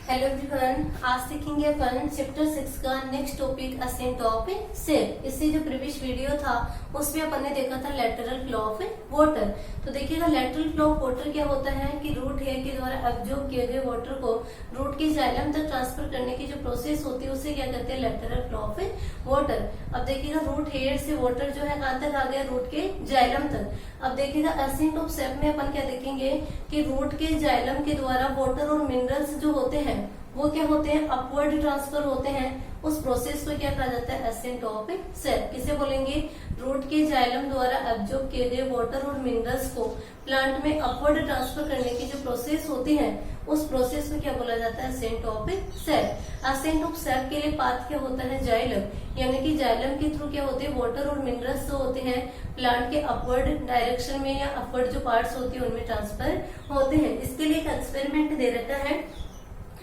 Hello everyone, आज सीखेंगे अपन chapter 6 का next topic ascent of cell. इससे जो प्रीवियस वीडियो था उसमें अपन ने देखा था लेटरल फ्लो ऑफ वाटर। तो देखिएगा लेटरल फ्लो ऑफ वाटर क्या होता है कि रूट हेयर के द्वारा अब्जॉर्ब किए गए वाटर को रूट के जाइलम तक ट्रांसफर करने की जो प्रोसेस होती है उसे क्या कहते हैं, लेटरल फ्लो ऑफ वाटर। अब देखिएगा रूट हेयर से वाटर जो है कहाँ तक आ गया, रूट के जाइलम तक। अब देखिएगा असेंट ऑफ सेल में अपन क्या देखेंगे कि रूट के जाइलम के द्वारा वाटर और मिनरल्स जो होते हैं वो क्या होते हैं, अपवर्ड ट्रांसफर होते हैं। उस प्रोसेस को क्या कहा जाता है, असेंट ऑफ सेल। किसे बोलेंगे, रूट के जाइलम द्वारा एब्जॉर्ब किए गए वाटर और मिनरल्स को प्लांट में अपवर्ड ट्रांसफर करने की जो प्रोसेस होती है उस प्रोसेस को क्या बोला जाता है, ascent of cell. Ascent of cell के लिए पाथ क्या होता है, जाइलम, यानी कि जाइलम के थ्रू क्या होते हैं, वाटर और मिनरल्स जो होते हैं प्लांट के अपवर्ड डायरेक्शन में या अपवर्ड जो पार्ट्स होती है उनमें ट्रांसफर होते हैं। इसके लिए एक एक्सपेरिमेंट दे रखा है।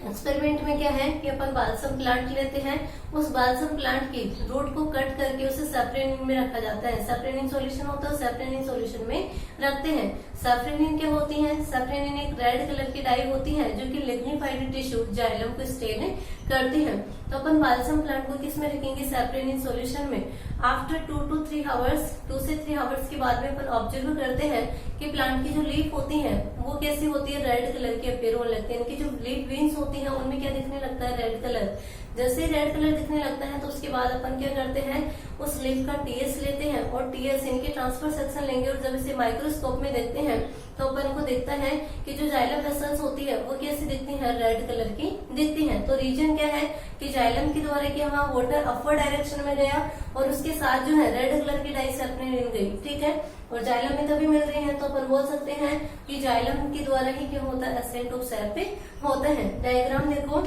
एक्सपेरिमेंट में क्या है कि अपन बालसम प्लांट लेते हैं, उस बालसम प्लांट की रूट को कट करके उसे सैफ्रेनिन में रखा जाता है। सैफ्रेनिन सॉल्यूशन होता है, सैफ्रेनिन सॉल्यूशन में रखते हैं। सैफ्रेनिन क्या होती है, सैफ्रेनिन एक रेड कलर की डाई होती है जो कि लिग्निफाइड टिश्यू जाइलम को स्टेन करती है। तो अपन बालसम प्लांट को किस में रखेंगे, सैफ्रेनिन सॉल्यूशन में। आफ्टर 2 to 3 आवर्स, 2 से 3 आवर्स के बाद में अपन ऑब्जर्व करते हैं कि प्लांट की जो लीफ होती है वो कैसी होती है, रेड कलर की अपीयर होने लगती है। इनकी जो लीफ वेन्स होती है उनमें क्या दिखने लगता है, रेड कलर। जैसे रेड कलर दिखने लगता है तो उसके बाद अपन क्या करते हैं, उस लीफ का टीएस लेते हैं और टीएस इनके ट्रांसफर सेक्शन लेंगे और जब इसे माइक्रोस्कोप में देखते हैं तो अपन को देखता है कि जो जाइलम वेसल्स होती है वो कैसी दिखती है, रेड कलर की दिखती है। तो रीजन क्या है कि जाइलम के द्वारा क्या वहाँ वाटर अपवर्ड डायरेक्शन में गया और उसके साथ जो है रेड कलर की डाई सैफ्रेनिन गई, ठीक है। और जाइलम में तभी मिल रही है तो अपन बोल सकते हैं कि जाइलम के द्वारा ही क्या होता है, असेंट ऑफ सेल पे होता है। डायग्राम देखो,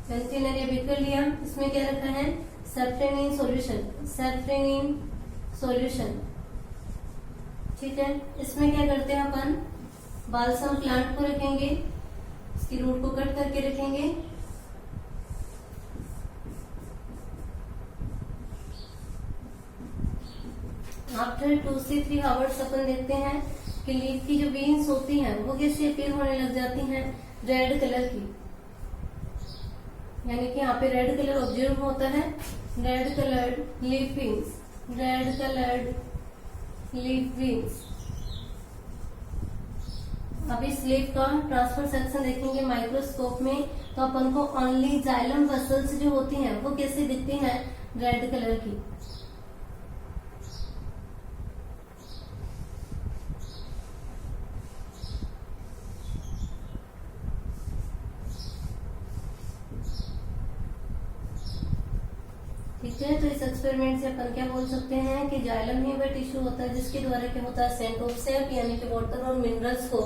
कंटेनर ये भी कर लिया। इसमें क्या रखा है, सैफ्रेनिन सॉल्यूशन, सैफ्रेनिन सॉल्यूशन, ठीक है। इसमें क्या करते हैं अपन, बालसम प्लांट को रखेंगे, इसकी रूट को कट करके रखेंगे। आफ्टर 2 से 3 आवर्स अपन देखते हैं कि लीफ की जो वेन्स होती हैं वो कैसे अपीयर होने लग जाती हैं, रेड कलर की, यानी कि यहाँ पे रेड कलर ऑब्जर्व होता है। Red coloured leaf veins, red coloured leaf veins. अब इस लीफ का ट्रांसफर सेक्शन देखेंगे माइक्रोस्कोप में तो अपन को ओनली जाइलम वेसल्स जो होती हैं वो कैसे दिखती हैं, रेड कलर की। ठीक है। तो इस एक्सपेरिमेंट से अपन क्या बोल सकते हैं कि जाइलम ही वह टिश्यू होता है जिसके द्वारा क्या होता है, असेंट ऑफ सेल, यानी कि वाटर और मिनरल्स को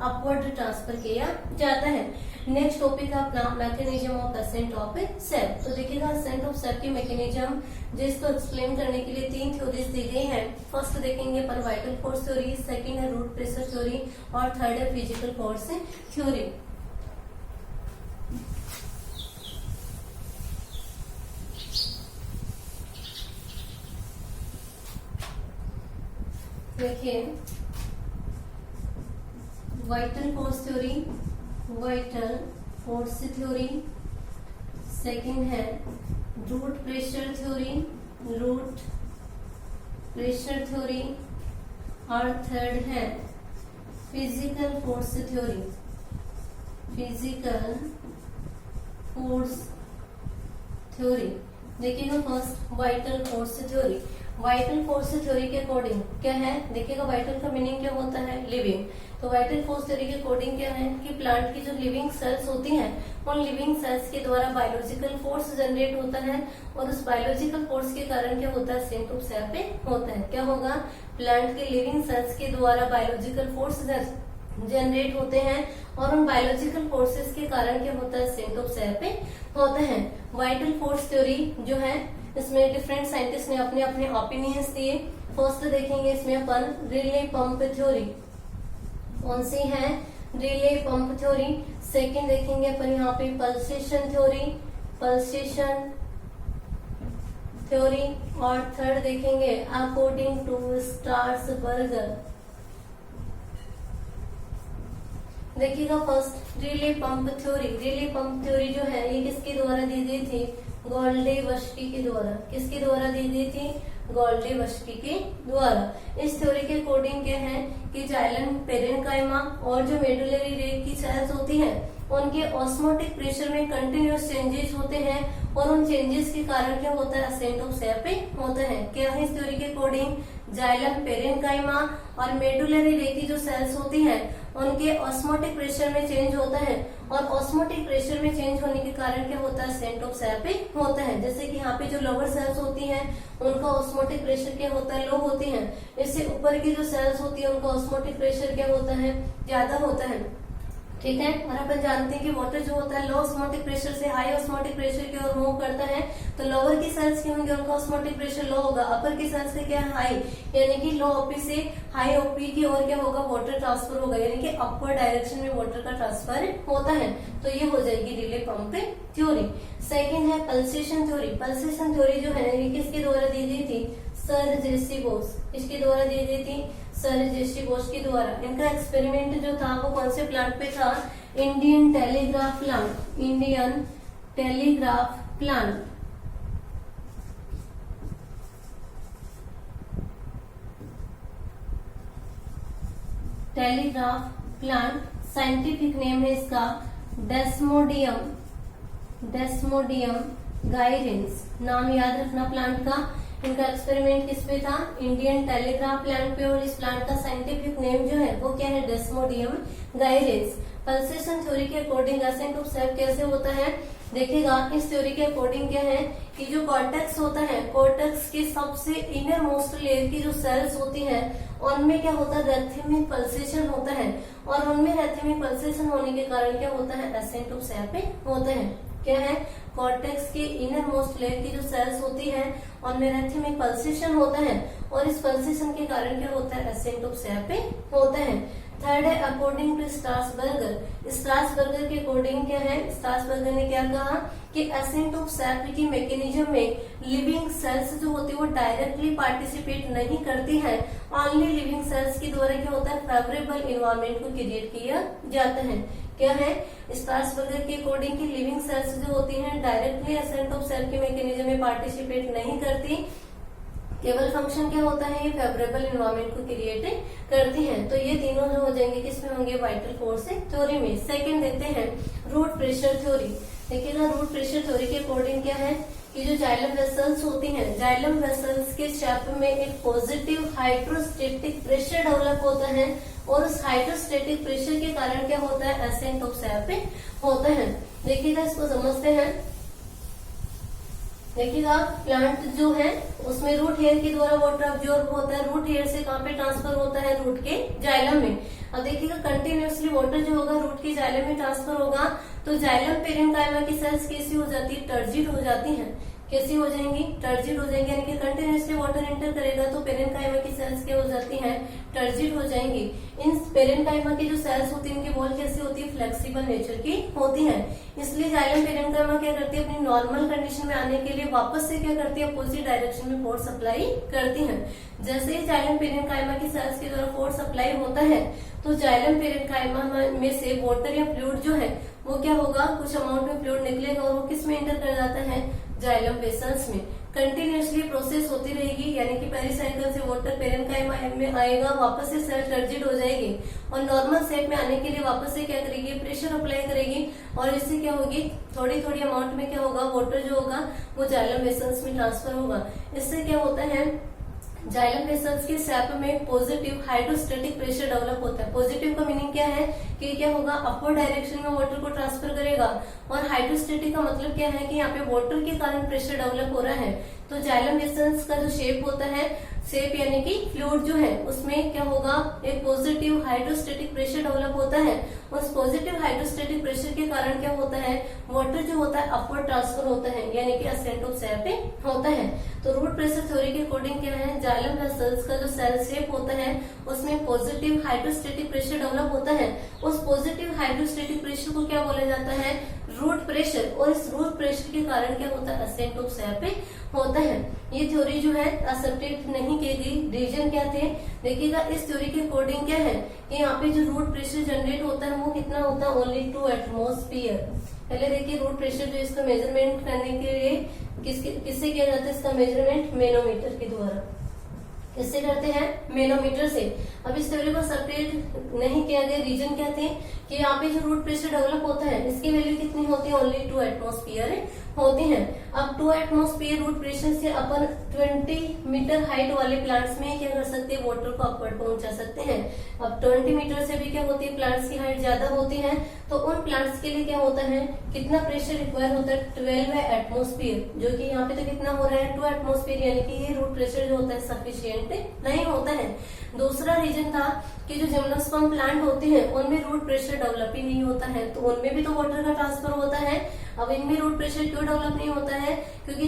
अपवर्ड ट्रांसफर किया जाता है। नेक्स्ट टॉपिक है अपना mechanism of ascent of cell. तो देखिएगा असेंट ऑफ सेल की मैकेनिज्म जिसको एक्सप्लेन करने के लिए 3 थ्योरीज दी गई है। फर्स्ट देखेंगे अपन वाइटल फोर्स थ्योरी, सेकेंड है रूट प्रेशर थ्योरी और थर्ड है फिजिकल फोर्स थ्योरी। देखिए vital force theory, vital force theory, second है root pressure theory, root pressure theory और थर्ड है physical force theory, physical force theory. देखिएगा first vital force theory. Vital force theory के according क्या है, देखिएगा vital का मीनिंग क्या होता है, लिविंग। तो वाइटल फोर्स थ्योरी के अकॉर्डिंग क्या है कि प्लांट की जो लिविंग सेल्स होती हैं उन लिविंग सेल्स के द्वारा बायोलॉजिकल फोर्स जनरेट होता है और उस बायोलॉजिकल फोर्स के कारण क्या होता है, असेंट ऑफ सेल पे होता है। क्या होगा, प्लांट के लिविंग सेल्स के द्वारा बायोलॉजिकल फोर्स जनरेट होते हैं और उन बायोलॉजिकल फोर्सेस के कारण क्या होता है, असेंट ऑफ सेल पे होता है। वाइटल फोर्स थ्योरी जो है इसमें डिफरेंट साइंटिस्ट ने अपने अपने ओपिनियंस दिए। फर्स्ट देखेंगे इसमें अपन रिले पंप थ्योरी, कौन सी है, रिले पंप थ्योरी। सेकंड देखेंगे अपन यहाँ पे पल्सेशन थ्योरी, पल्सेशन थ्योरी। और थर्ड देखेंगे अकॉर्डिंग टू स्टार्सबर्गर। देखिएगा first relay pump theory. Relay pump theory जो है ये किसके द्वारा दी गई थी? गोल्डेवस्की के द्वारा। किसके द्वारा दी गई थी? गोल्डेवस्की के द्वारा। इस थ्योरी के अकॉर्डिंग क्या है कि जाइलम पेरेन्काइमा और जो मेडुलरी रेट की सेल्स होती हैं उनके ऑस्मोटिक प्रेशर में कंटिन्यूअस चेंजेस होते हैं और उन चेंजेस के कारण क्या होता है? असेंट ऑफ सैपिंग होता है। क्या है इस थ्योरी के अकॉर्डिंग? जाइलम पेरेन्काइमा और मेडुलरी रे की जो सेल्स होती हैं उनके ऑस्मोटिक प्रेशर में चेंज होता है और ऑस्मोटिक प्रेशर में चेंज होने के कारण क्या होता है? असेंट ऑफ सैपिंग होता है। जैसे कि यहाँ पे जो लोअर सेल्स होती हैं उनका ऑस्मोटिक प्रेशर क्या होता है? लो होती है। इससे ऊपर की जो सेल्स होती है उनका ऑस्मोटिक प्रेशर क्या होता है? ज्यादा होता है। ठीक है। और अपन जानते हैं कि वाटर जो होता है लो ऑस्मोटिक प्रेशर से हाई ऑस्मोटिक प्रेशर की ओर मूव करता है। तो लोअर की सेल्स के होंगे उनका ऑस्मोटिक प्रेशर लो होगा, अपर की सेल्स का क्या है? हाई, यानी कि लो ओपी से हाई ओपी की ओर क्या होगा? वाटर ट्रांसफर होगा, यानी कि अपवर्ड डायरेक्शन में वाटर का ट्रांसफर होता है। तो ये हो जाएगी रिले पंप थ्योरी। सेकेंड है पल्सेशन थ्योरी। पल्सेशन थ्योरी जो है ये किसके द्वारा दी गई थी? सर जेसी बोस। किसके द्वारा दी गई थी? सर जेसी बोस के द्वारा। इनका एक्सपेरिमेंट जो था वो कौन से प्लांट पे था? Indian telegraph plant. Indian telegraph plant. Telegraph plant scientific name है इसका डेस्मोडियम। डेस्मोडियम गायरेंस नाम याद रखना प्लांट का। इनका एक्सपेरिमेंट किस पे था? इंडियन टेलीग्राफ प्लांट पे। और इस प्लांट का साइंटिफिक नेम जो है वो क्या है? डेस्मोडियम गायरेंस। पल्सेशन थ्योरी के अकॉर्डिंग असेंट ऑफ सैप कैसे होता है? देखिएगा इस थ्योरी के अकॉर्डिंग क्या है कि जो कॉर्टेक्स होता है, कॉर्टेक्स के सबसे इनर मोस्ट लेयर की जो सेल्स होती है उनमें क्या होता है? रैथमिक पल्सेशन होता है और उनमें रैथमिक पल्सेशन होने के कारण क्या होता है? असेंट ऑफ सैप होता है। क्या है? कॉर्टेक्स के इनर मोस्ट लेयर की जो सेल्स होती है उनमें रैथमिक पल्सेशन होता है और इस पल्सेशन के कारण क्या होता है? असेंट ऑफ सैप होता है। थर्ड है अकॉर्डिंग टू स्ट्रासबर्गर। स्ट्रासबर्गर के अकॉर्डिंग क्या है? स्ट्रासबर्गर ने क्या कहा कि असेंट ऑफ सैप की मैकेनिज्म में लिविंग सेल्स जो होती है वो डायरेक्टली पार्टिसिपेट नहीं करती है। ओनली लिविंग सेल्स के द्वारा क्या होता है? फेवरेबल इन्वायरमेंट को क्रिएट किया जाता है। क्या है? स्ट्रासबर्गर के अकॉर्डिंग की लिविंग सेल्स जो होती हैं डायरेक्टली असेंट ऑफ सैप के मैकेनिज्म में पार्टिसिपेट नहीं करती, केवल फंक्शन क्या होता है? ये फेवरेबल इन्वायरमेंट को क्रिएट करती हैं। तो ये तीनों जो हो जाएंगे किसमें होंगे? वाइटल फोर्स थ्योरी में। सेकंड देते हैं रूट प्रेशर थ्योरी। देखिएगा रूट प्रेशर थ्योरी के अकॉर्डिंग क्या है कि जो जाइलम वेसल्स होती हैं, जाइलम वेसल्स के शेप में एक पॉजिटिव हाइड्रोस्टेटिक प्रेशर डेवलप होता है और उस हाइड्रोस्टेटिक प्रेशर के कारण क्या होता है? असेंट ऑफ सैप होता है। देखिएगा इसको समझते हैं। देखिएगा प्लांट जो है उसमें रूट हेयर के द्वारा वाटर अब्जॉर्ब होता है। रूट हेयर से कहाँ पे ट्रांसफर होता है? रूट के जाइलम में। अब देखिएगा कंटिन्यूअसली वाटर जो होगा रूट के जाइलम में ट्रांसफर होगा तो जाइलम पेरेन्काइमा की सेल्स कैसी हो जाती है? टर्जिड हो जाती हैं। कैसी हो जाएंगी? टर्जिड हो जाएंगी, यानी कि कंटिन्यूअसली वाटर एंटर करेगा तो पेरेन्काइमा की सेल्स क्या हो जाती हैं? टर्जिड हो जाएंगी। इन पेरेन्काइमा की जो सेल्स होती है इनकी वॉल कैसी होती है? फ्लेक्सिबल नेचर की होती है। इसलिए जाइलम पेरेन्काइमा क्या करती है? अपनी नॉर्मल कंडीशन में आने के लिए वापस से क्या करती है? अपोजिट डायरेक्शन में फोर्स सप्लाई करती है। जैसे ही जाइलम पेरेन्काइमा की सेल्स के द्वारा फोर्स सप्लाई होता है तो जाइलम पेरेन्काइमा में से वाटर या फ्लूइड जो है वो क्या होगा? कुछ अमाउंट में फ्लूइड निकलेगा और वो किस में एंटर कर जाता है? जाइलम वेसल्स में। कंटिन्यूअसली प्रोसेस होती रहेगी, यानी कि पेरिसाइकिल से वाटर पेरेन्काइमा में आएगा, वापस से सेल टर्जिड हो जाएगी और नॉर्मल शेप में आने के लिए वापस से क्या करेगी? प्रेशर अप्लाई करेगी और इससे क्या होगी? थोड़ी थोड़ी अमाउंट में क्या होगा? वाटर जो होगा वो जाइलम वेसल्स में ट्रांसफर होगा। इससे क्या होता है? जाइलम वेसल्स के शेप में पॉजिटिव हाइड्रोस्टेटिक प्रेशर डेवलप होता है। पॉजिटिव का मीनिंग क्या है कि क्या होगा? अपवर्ड डायरेक्शन में वाटर को ट्रांसफर करेगा और हाइड्रोस्टेटिक का मतलब क्या है कि यहाँ पे वाटर के कारण प्रेशर डेवलप हो रहा है। तो जाइलम वेसल्स का जो शेप होता है, शेप यानी कि फ्लूइड जो है उसमें क्या होगा? एक पॉजिटिव हाइड्रोस्टेटिक प्रेशर डेवलप होता है। उस पॉजिटिव हाइड्रोस्टेटिक प्रेशर के कारण क्या होता है? वाटर जो होता है अपवर्ड ट्रांसफर होता है, यानी कि असेंट ऑफ सैप होता है। तो रूट प्रेशर थ्योरी के अकॉर्डिंग क्या है? जाइलम वेसल्स का जो सेल शेप होता है उसमें पॉजिटिव हाइड्रोस्टेटिक प्रेशर डेवलप होता है। उस पॉजिटिव हाइड्रोस्टेटिक प्रेशर को क्या बोला जाता है? रूट प्रेशर, और इस रूट प्रेशर के कारण क्या होता है, असेंट ऑफ सैप होता है। ये थ्योरी जो है एक्सेप्टेड नहीं की गई। रीजन क्या थे, देखिएगा इस थ्योरी के अकॉर्डिंग क्या है कि यहाँ पे जो रूट प्रेशर जनरेट होता है वो कितना होता है, ओनली 2 एटमॉस्फेयर। पहले देखिए रूट प्रेशर जो इसका मेजरमेंट करने के लिए किससे किया जाता है, इसका मेजरमेंट मैनोमीटर के द्वारा। किससे करते हैं, मैनोमीटर से। अब इस थ्योरी को सेपरेट नहीं किया गया। रीजन क्या थे कि यहाँ पे जो रूट प्रेशर डेवलप होता है इसकी वैल्यू कितनी होती है, ओनली 2 एटमॉस्फेयर होती है। अब 2 एटमॉस्फेयर रूट प्रेशर से अपन 20 मीटर हाइट वाले प्लांट्स में क्या कर सकते हैं, वाटर को अपवर्ड पहुंचा सकते हैं। अब 20 मीटर से भी क्या होती है, प्लांट्स की हाइट ज्यादा होती है, तो उन प्लांट्स के लिए क्या होता है, कितना प्रेशर रिक्वायर होता है, 12 एटमॉस्फेयर, जो कि यहाँ पे तो कितना हो रहा है, 2 एटमॉस्फेयर, यानी कि ये रूट प्रेशर जो होता है सफिशियंट नहीं होता है। दूसरा रीजन था कि जो जिम्नोस्पर्म प्लांट होते हैं उनमें रूट प्रेशर डेवलप ही नहीं होता है, तो उनमें भी तो वाटर का ट्रांसफर होता है। अब इनमें रूट प्रेशर क्यों डेवलप नहीं होता है, क्योंकि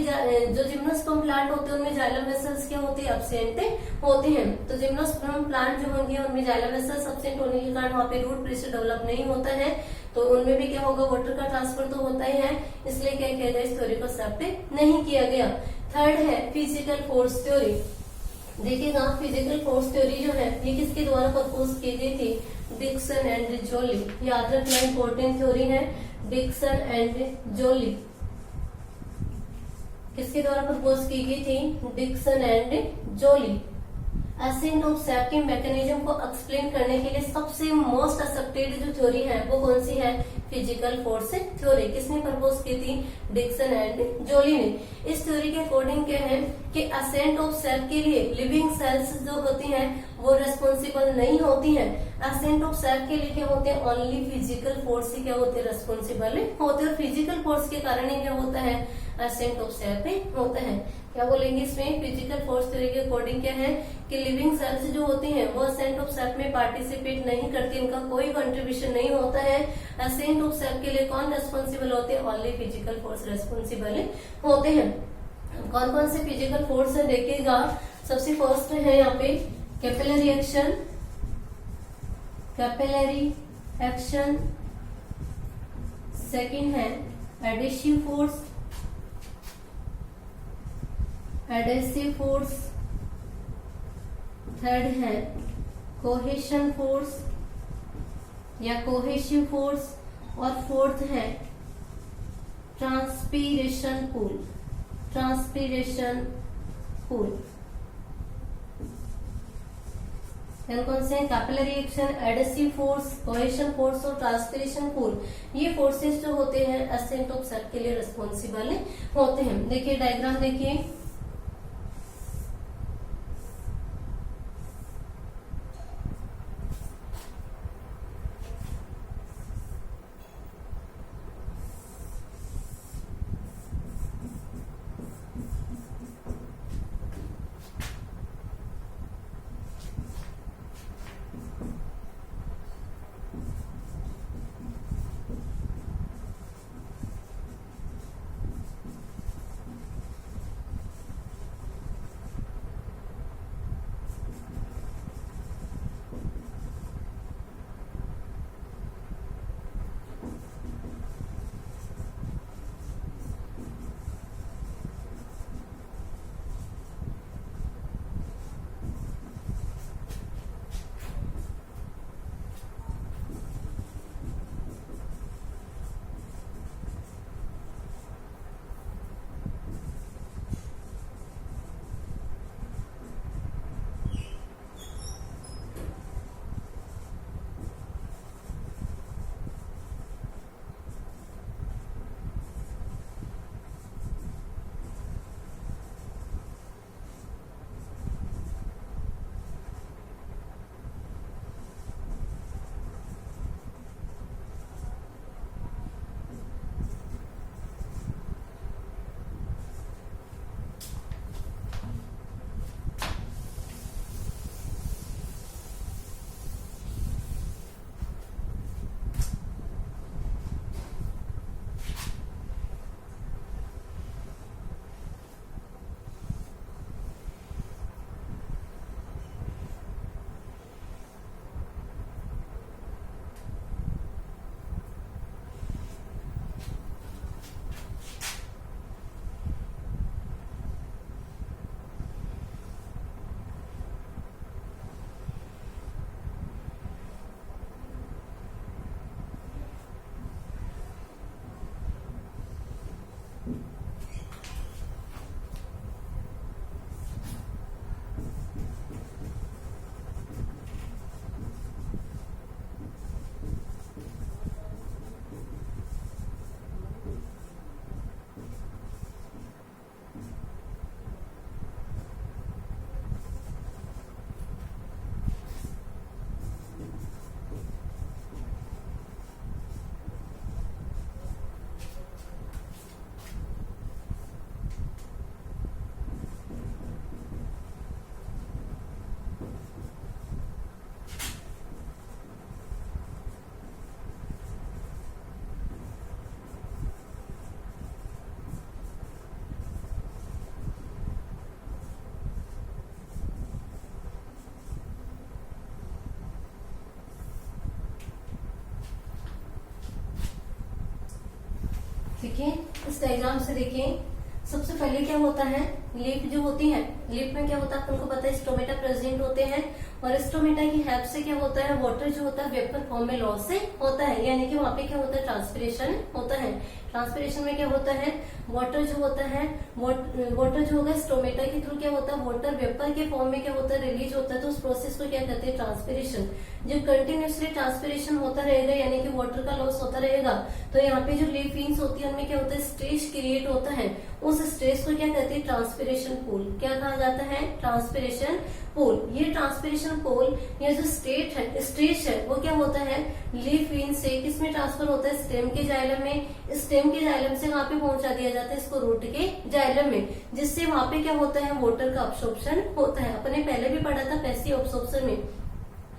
जो जिम्नोस्पर्म प्लांट होते हैं उनमें जाइलम वेसल्स क्या होते हैं, एब्सेंट होते हैं। तो जिम्नोस्पर्म प्लांट जो होंगे उनमें जाइलम वेसल्स एब्सेंट होने के कारण वहाँ पे रूट प्रेशर डेवलप नहीं होता है, तो उनमें भी क्या होगा, वाटर का ट्रांसफर तो होता ही है। इसलिए क्या किया गया, इस थ्योरी को एक्सेप्ट नहीं किया गया। थर्ड है फिजिकल फोर्स थ्योरी। देखिएगा फिजिकल फोर्स थ्योरी जो है ये किसके द्वारा प्रपोज की गई थी, डिक्सन एंड जोली। याद रखना इंपॉर्टेंट थ्योरी है, डिक्सन एंड जोली। किसके द्वारा प्रपोज की गई थी, Dixon and Joly. Ascent of sap के मैकेनिज्म को एक्सप्लेन करने के लिए सबसे मोस्ट एक्सेप्टेड जो थ्योरी है वो कौन सी है, फिजिकल फोर्स थ्योरी। किसने प्रपोज की थी, डिक्सन एंड जोली ने। इस थ्योरी के अकॉर्डिंग क्या है कि असेंट ऑफ सैप के लिए लिविंग सेल्स जो होती हैं वो रेस्पॉन्सिबल नहीं होती हैं। असेंट ऑफ सैप के लिए क्या होते हैं, ओनली फिजिकल फोर्स ही क्या होते हैं, रेस्पॉन्सिबल होते हैं। और फिजिकल फोर्स के कारण ही क्या होता है, असेंट ऑफ सैप होता है। क्या बोलेंगे इसमें, फिजिकल फोर्स थ्योरी के अकॉर्डिंग क्या है कि लिविंग सेल्स जो होती हैं वो असेंट ऑफ सैप में पार्टिसिपेट नहीं करती, इनका कोई कंट्रीब्यूशन नहीं होता है। असेंट ऑफ सैप के लिए कौन रेस्पॉन्सिबल होते हैं, ओनली फिजिकल फोर्स रेस्पॉन्सिबल होते हैं। कौन कौन से फिजिकल फोर्स है देखिएगा, सबसे फर्स्ट है यहाँ पे capillary action, capillary action. Second है adhesive force, adhesive force. Third है कोहेशन फोर्स या कोहेसिव फोर्स, और फोर्थ है ट्रांसपीरेशन पुल, ट्रांसपीरेशन पुल। कौन से हैं, capillary action, adhesive force, cohesion force और ट्रांसपीरेशन पुल। ये फोर्सेस जो होते हैं असेंट ऑफ सैप के लिए रिस्पॉन्सिबल होते हैं। देखिए डायग्राम देखिए, देखिए इस डायग्राम से देखिए, सबसे पहले क्या होता है, लीफ जो होती है, लीफ में क्या होता है आपको पता है, स्टोमेटा प्रेजेंट होते हैं और स्टोमेटा की हेल्प से क्या होता है, वाटर जो होता है वेपर फॉर्म में लॉस से होता है, यानी कि वहां पे क्या होता है, ट्रांसपिरेशन होता है। ट्रांसपिरेशन में क्या होता है, वाटर जो होता है, वाटर जो होगा स्टोमेटा के थ्रू क्या होता है, वाटर वेपर के फॉर्म में क्या होता है, रिलीज होता है। तो उस प्रोसेस को क्या कहते हैं, ट्रांसपिरेशन। जब कंटिन्यूसली ट्रांसपिरेशन होता रहेगा यानी कि वाटर का लॉस होता रहेगा, तो यहाँ पे जो लीफ फिन्स होती है उनमें क्या होता है, स्ट्रेस क्रिएट होता है। उस स्ट्रेस को क्या कहते हैं, ट्रांसपिरेशन पूल। क्या कहा जाता है, ट्रांसपिरेशन पूल। ये ट्रांसपिरेशन पूल, ये जो स्ट्रेस है वो क्या होता है, लीफ फिन से किसमें ट्रांसफर होता है, स्टेम के जाइलम में। स्टेम के जाइलम से वहां पे पहुंचा दिया जाता है इसको रूट के जाइलम में, जिससे वहां पे क्या होता है, वाटर का अब्सॉर्प्शन होता है। अपने पहले भी पढ़ा था पैसिव अब्सॉर्प्शन में,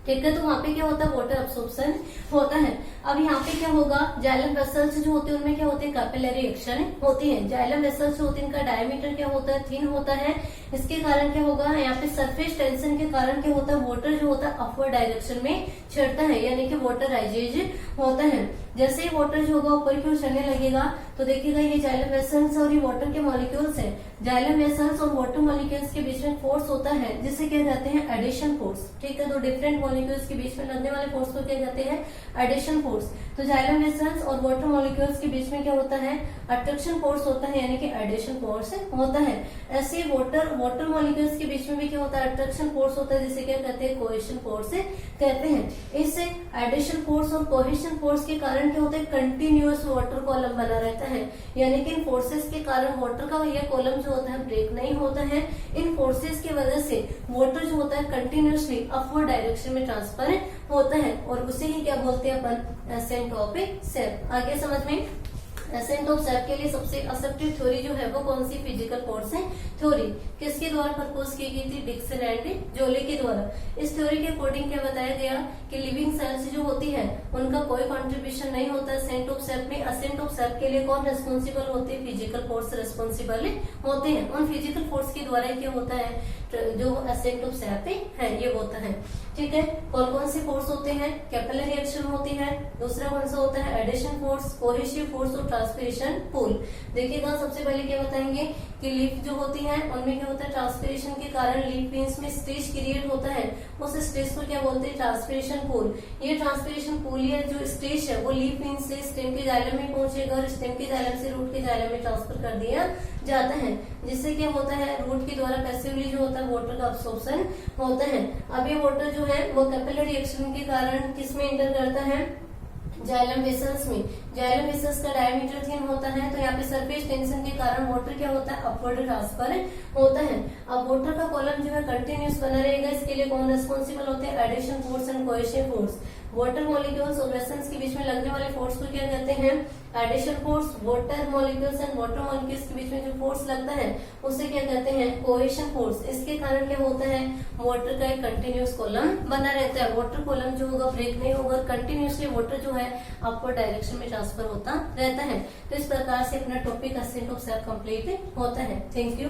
ठीक है। तो वहां पे क्या होता है, वाटर अब्सॉर्प्शन होता है। अब यहाँ पे क्या होगा, जाइलम वेसल्स जो होते हैं उनमें क्या होते हैं, कैपिलरी एक्शन होती है। जाइलम वेसल्स जो होती है इनका डायमीटर क्या होता है, थिन होता है। इसके कारण क्या होगा, यहाँ पे सरफेस टेंशन के कारण क्या होता है, वाटर जो होता है अपवर्ड डायरेक्शन में छिड़ता है, यानी कि वाटराइजेज होता है। जैसे ही वाटर जो होगा ऊपर की ओर चलने लगेगा तो देखिएगा ये जाइलम वेसल्स और ये वाटर के मॉलिक्यूल्स हैं। जाइलम वेसल्स और वाटर मॉलिक्यूल्स के बीच में फोर्स होता है जिसे क्या कहते हैं, एडिशन फोर्स, ठीक है। तो डिफरेंट मॉलिक्यूल्स के बीच में लगने वाले फोर्स को क्या कहते हैं, एडिशन फोर्स। तो जाइलम वेसल्स और वाटर मॉलिक्यूल्स के बीच में क्या होता है, अट्रैक्शन फोर्स होता है, यानी कि एडिशन फोर्स होता है। ऐसे वाटर मॉलिक्यूल्स के बीच में भी क्या होता है, अट्रैक्शन फोर्स होता है, जिसे क्या कहते हैं, कोहेशन फोर्स कहते हैं। इससे एडिशन फोर्स और कोहेशन फोर्स के कारण क्या होता है, कंटिन्यूअस वाटर कॉलम बना रहता है, यानी कि इन फोर्सेस के कारण वाटर का यह कॉलम जो होता है ब्रेक नहीं होता है। इन फोर्सेस की वजह से वाटर जो होता है कंटिन्यूअसली अपवर्ड डायरेक्शन में ट्रांसफर होता है, और उसे ही क्या बोलते हैं अपन, एसेंट ऑफ सैप। आगे समझ में, एसेंट ऑफ सैप के लिए सबसे एक्सेप्टेड थ्योरी जो है वो कौन सी, फिजिकल फोर्स थ्योरी। किसके द्वारा प्रपोज की गई थी, डिक्सन एंड जोले के द्वारा। इस थ्योरी के अकॉर्डिंग क्या बताया गया कि लिविंग सेल्स जो होती है उनका कोई कंट्रीब्यूशन नहीं होता एसेंट ऑफ सैप में। एसेंट ऑफ सैप के लिए कौन रेस्पॉन्सिबल होते हैं, फिजिकल फोर्स रेस्पॉन्सिबल होते हैं। उन फिजिकल फोर्स के द्वारा क्या होता है, जो एसेंट ऑफ सैप है ये होता है, ठीक है। कौन कौन से फोर्स होते हैं, कैपिलरी एक्शन होती है, दूसरा कौन सा होता है, एडिशन फोर्स, कोहेसिव फोर्स और ट्रांसपिरेशन पूल। देखिएगा सबसे पहले क्या बताएंगे कि लीफ जो होती है उनमें क्या होता है, ट्रांसपिरेशन के कारण लीफ फिन्स में स्ट्रेस क्रिएट होता है। उस स्ट्रेस को क्या बोलते हैं, ट्रांसपिरेशन पूल। ये ट्रांसपिरेशन पूल या जो स्ट्रेस है वो लीफ फिन्स से स्टेम के जाइलम में पहुंचेगा और स्टेम के जाइलम से रूट के जाइलम में ट्रांसफर कर दिया जाता है, जिससे क्या होता है, रूट के द्वारा पैसिवली जो होता है वाटर का अब्सॉर्प्शन होता है। अब ये वाटर जो है वो कैपिलरी एक्शन के कारण किसमें इंटर करता है, जाइलम वेसल्स में। जाइलम वेसल्स का डायमीटर थिन होता है, तो यहाँ पे सरफेस टेंशन के कारण वाटर क्या होता है, अपवर्ड ट्रांसफर होता है। अब वाटर का कॉलम जो है कंटिन्यूस बना रहेगा, इसके लिए कौन रेस्पॉन्सिबल होते हैं, adhesion force and cohesive force. Water molecules और वेसल्स के बीच में लगने वाले फोर्स को क्या कहते हैं, adhesion force. Water molecules and water molecules के बीच में जो फोर्स लगता है उसे क्या कहते हैं, कोहेशन फोर्स। इसके कारण क्या होता है, वाटर का एक कंटिन्यूस कॉलम बना रहता है। वाटर कॉलम जो होगा ब्रेक नहीं होगा, कंटिन्यूसली वाटर जो है अपवर्ड डायरेक्शन में ट्रांसफर होता रहता है। तो इस प्रकार से अपना topic ascent of SAP complete होता है। Thank you.